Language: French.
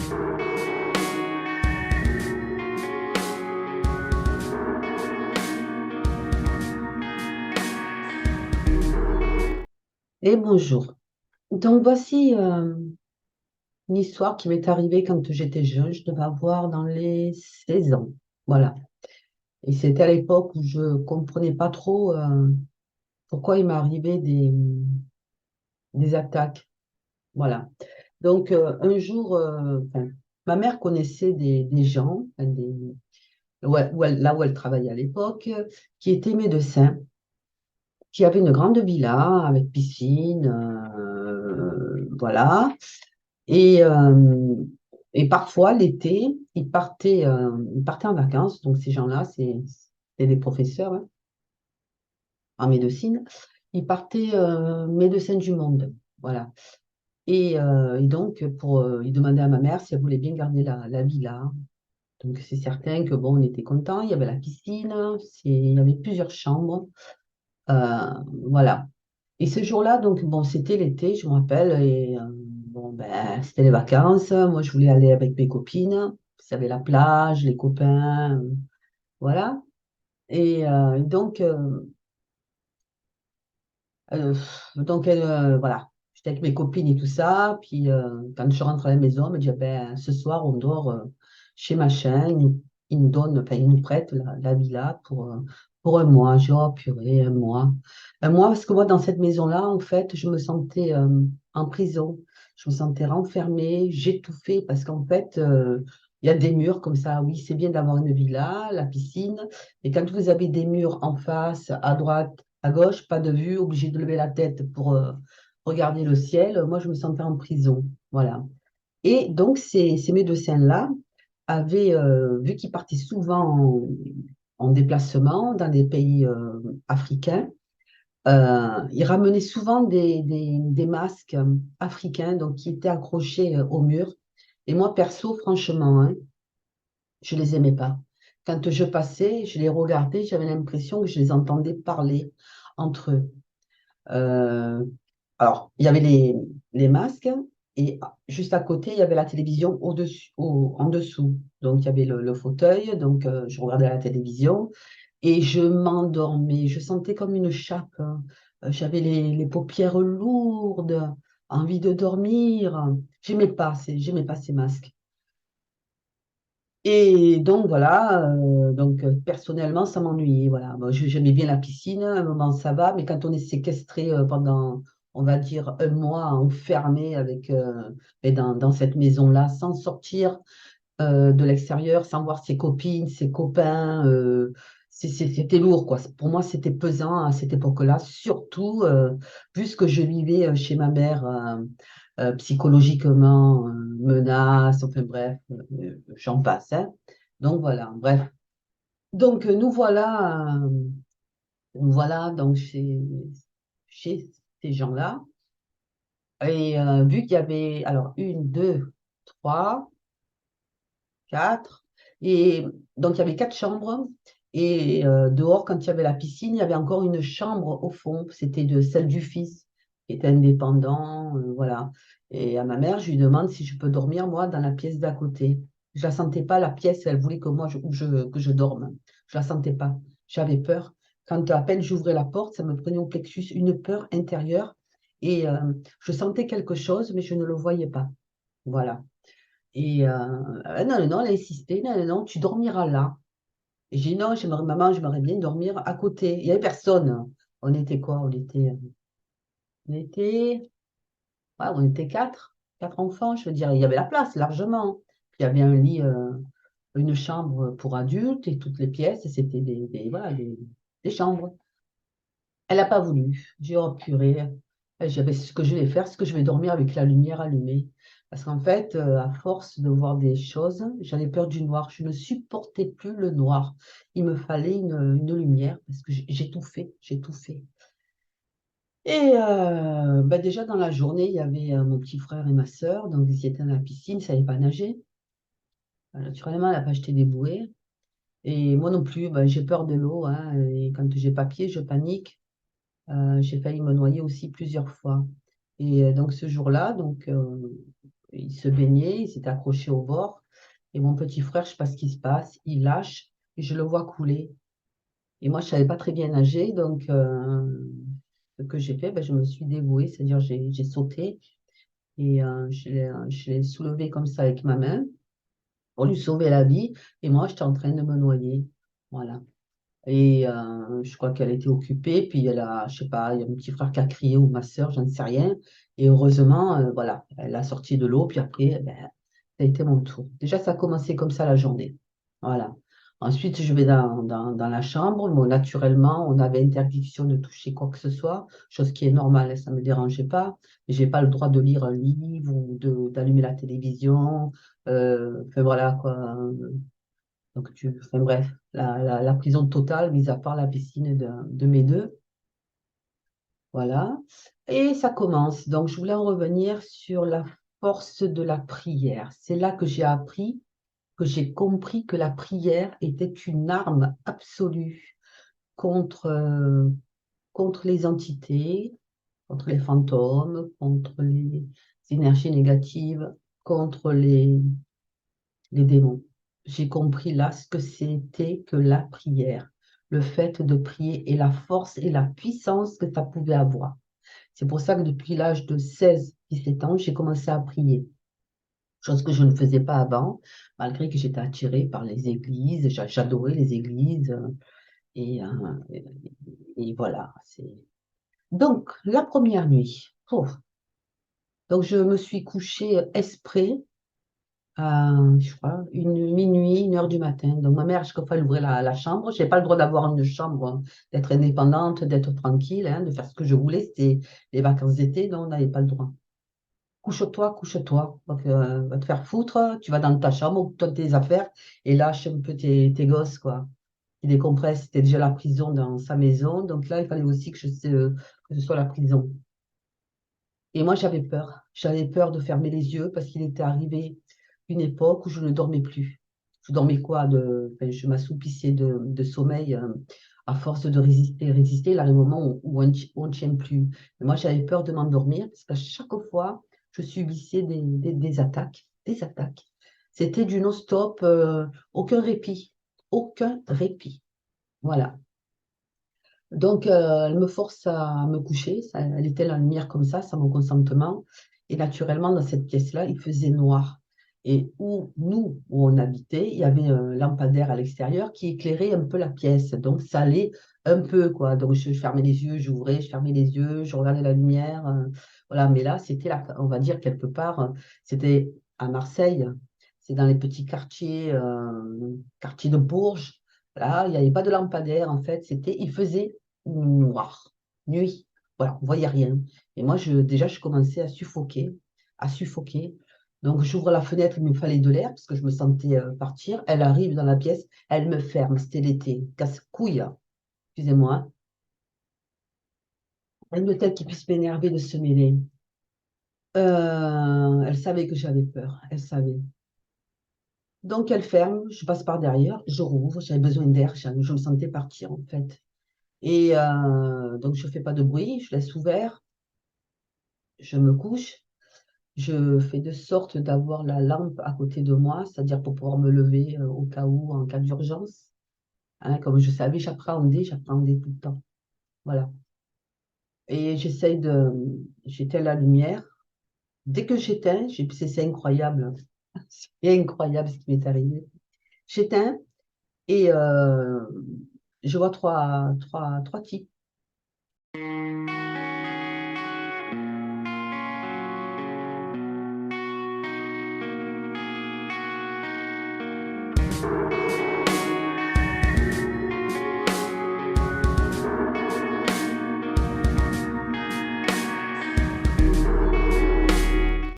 Et bonjour. Donc voici une histoire qui m'est arrivée quand j'étais jeune. Je devais avoir dans les 16 ans. Voilà. Et c'était à l'époque où je comprenais pas trop pourquoi il m'arrivait des attaques. Voilà. Donc un jour, enfin, ma mère connaissait des gens, enfin, là où elle travaillait à l'époque, qui étaient médecins, qui avaient une grande villa avec piscine, voilà. Et, euh, et parfois, l'été, ils partaient en vacances. Donc, ces gens-là, c'est des professeurs hein, en médecine. Ils partaient médecins du monde. Voilà. Et donc, ils demandaient à ma mère si elle voulait bien garder la villa. Donc, c'est certain que, bon, on était contents. Il y avait la piscine, il y avait plusieurs chambres. Voilà. Et ce jour-là, donc, bon, c'était l'été, je me rappelle, et bon, ben, c'était les vacances. Moi, je voulais aller avec mes copines. Vous savez, la plage, les copains, voilà. Euh, voilà, j'étais avec mes copines et tout ça. Puis, quand je rentre à la maison, elle me dit, ben, ce soir, on dort chez machin. Il nous donne, enfin, il nous prête la villa pour un mois. J'ai dit, oh, purée, un mois. Un mois, parce que moi, dans cette maison-là, en fait, je me sentais en prison. Je me sentais renfermée, j'étouffais, parce qu'en fait, il y a des murs comme ça. Oui, c'est bien d'avoir une villa, la piscine. Et quand vous avez des murs en face, à droite, à gauche, pas de vue, obligé de lever la tête pour regarder le ciel. Moi, je me sentais en prison. Voilà. Et donc, ces médecins-là avaient, vu qu'ils partaient souvent en déplacement dans des pays africains, ils ramenaient souvent des masques africains donc, qui étaient accrochés au mur. Et moi, perso, franchement, hein, je les aimais pas. Quand je passais, je les regardais, j'avais l'impression que je les entendais parler entre eux. Euh, alors, il y avait les masques et juste à côté, il y avait la télévision au-dessus, en dessous. Donc, il y avait le fauteuil, donc je regardais la télévision et je m'endormais. Je sentais comme une chape, hein. J'avais les paupières lourdes, envie de dormir. J'aimais pas ces masques. Et donc voilà, personnellement, ça m'ennuyait. Voilà. Bon, j'aimais bien la piscine, à un moment ça va, mais quand on est séquestré pendant, on va dire, un mois enfermé et dans cette maison-là, sans sortir de l'extérieur, sans voir ses copines, ses copains, c'était lourd, quoi. Pour moi, c'était pesant à cette époque-là, surtout puisque je vivais chez ma mère psychologiquement, menaces, enfin bref, j'en passe, hein. Donc voilà, bref. Donc nous voilà donc chez ces gens-là. Et vu qu'il y avait alors une, deux, trois, quatre, et donc il y avait quatre chambres. Et dehors, quand il y avait la piscine, il y avait encore une chambre au fond. C'était de celle du fils, qui était indépendant, voilà. Et à ma mère, je lui demande si je peux dormir, moi, dans la pièce d'à côté. Je la sentais pas, la pièce, elle voulait que moi, que je dorme. Je la sentais pas. J'avais peur. Quand à peine j'ouvrais la porte, ça me prenait au plexus, une peur intérieure. Et je sentais quelque chose, mais je ne le voyais pas. Voilà. Et non, non, non, elle a insisté, non, non, non, tu dormiras là. Et j'ai dit non, maman, j'aimerais bien dormir à côté. Il n'y avait personne. On était quoi? On était, ouais, on était quatre enfants, je veux dire, il y avait la place largement. Puis il y avait un lit, une chambre pour adultes et toutes les pièces, et c'était voilà, des chambres. Elle n'a pas voulu. J'ai dit, oh purée. J'avais ce que je vais faire, c'est que je vais dormir avec la lumière allumée. Parce qu'en fait, à force de voir des choses, j'avais peur du noir. Je ne supportais plus le noir. Il me fallait une lumière parce que j'ai tout fait. J'ai tout fait. Et bah déjà dans la journée, il y avait mon petit frère et ma sœur. Donc ils étaient dans la piscine, ils ne savaient pas nager. Naturellement, elle n'a pas acheté des bouées. Et moi non plus, bah, j'ai peur de l'eau, hein. Et quand j'ai pas pied, je panique. J'ai failli me noyer aussi plusieurs fois. Et donc ce jour-là, donc il se baignait, il s'était accroché au bord. Et mon petit frère, je ne sais pas ce qui se passe, il lâche et je le vois couler. Et moi, je ne savais pas très bien nager, donc ce que j'ai fait, ben, je me suis dévouée, c'est-à-dire j'ai sauté et je l'ai soulevé comme ça avec ma main pour lui sauver la vie. Et moi, j'étais en train de me noyer. Voilà. Et je crois qu'elle était occupée, puis elle a, je sais pas, il y a mon petit frère qui a crié ou ma sœur, je ne sais rien. Et heureusement, voilà, elle a sorti de l'eau, puis après, ben, ça a été mon tour. Déjà, ça a commencé comme ça la journée. Voilà. Ensuite, je vais dans la chambre. Bon, naturellement, on avait interdiction de toucher quoi que ce soit, chose qui est normale, hein, ça ne me dérangeait pas. Mais j'ai pas le droit de lire un livre ou d'allumer la télévision. Enfin, voilà, quoi. Donc, enfin, bref, la prison totale, mis à part la piscine de mes deux. Voilà. Et ça commence. Donc, je voulais en revenir sur la force de la prière. C'est là que j'ai appris, que j'ai compris que la prière était une arme absolue contre, contre les entités, contre les fantômes, contre les énergies négatives, contre les démons. J'ai compris là ce que c'était que la prière, le fait de prier et la force et la puissance que ça pouvait avoir. C'est pour ça que depuis l'âge de 16 17 ans, j'ai commencé à prier, chose que je ne faisais pas avant, malgré que j'étais attirée par les églises, j'adorais les églises, et, euh, et, et voilà. Donc, la première nuit, donc je me suis couchée esprit à, je crois, minuit, 1 heure du matin. Donc, ma mère, chaque fois, elle ouvrait la chambre. Je n'avais pas le droit d'avoir une chambre, hein, d'être indépendante, d'être tranquille, hein, de faire ce que je voulais. C'était les vacances d'été, donc on n'avait pas le droit. Couche-toi, couche-toi. Donc, va te faire foutre, tu vas dans ta chambre, occupe-toi de tes affaires et lâche un peu tes gosses, quoi. Qui décompressent. C'était déjà la prison dans sa maison. Donc là, il fallait aussi que ce soit la prison. Et moi, j'avais peur. J'avais peur de fermer les yeux parce qu'il était arrivé une époque où je ne dormais plus. Je dormais quoi enfin, je m'assoupissais de sommeil à force de résister, résister. Là, le moment où on ne tient plus. Et moi, j'avais peur de m'endormir parce qu'à chaque fois, je subissais des attaques. Des attaques. C'était du non-stop, aucun répit. Aucun répit. Voilà. Donc, elle me force à me coucher. Elle était la lumière comme ça, sans mon consentement. Et naturellement, dans cette pièce-là, il faisait noir. Et où on habitait, il y avait un lampadaire à l'extérieur qui éclairait un peu la pièce. Donc, ça allait un peu, quoi. Donc, je fermais les yeux, j'ouvrais, je fermais les yeux, je regardais la lumière. Voilà. Mais là, c'était là, on va dire, quelque part, c'était à Marseille. C'est dans les petits quartiers, quartiers de Bourges. Là, il n'y avait pas de lampadaire, en fait. Il faisait noir, nuit. Voilà, on voyait rien. Et moi, déjà, je commençais à suffoquer, à suffoquer. Donc, j'ouvre la fenêtre, il me fallait de l'air parce que je me sentais partir. Elle arrive dans la pièce, elle me ferme. C'était l'été. Casse-couille, hein. Excusez-moi, hein. Une telle qui puisse m'énerver de se mêler. Elle savait que j'avais peur. Elle savait. Donc, elle ferme. Je passe par derrière. Je rouvre. J'avais besoin d'air. Je me sentais partir, en fait. Et donc, je ne fais pas de bruit. Je laisse ouvert. Je me couche. Je fais de sorte d'avoir la lampe à côté de moi, c'est-à-dire pour pouvoir me lever au cas où, en cas d'urgence. Hein, comme je savais, j'appréhendais tout le temps. Voilà. Et j'éteins la lumière. Dès que j'éteins, c'est incroyable. C'est incroyable ce qui m'est arrivé. J'éteins et je vois trois types.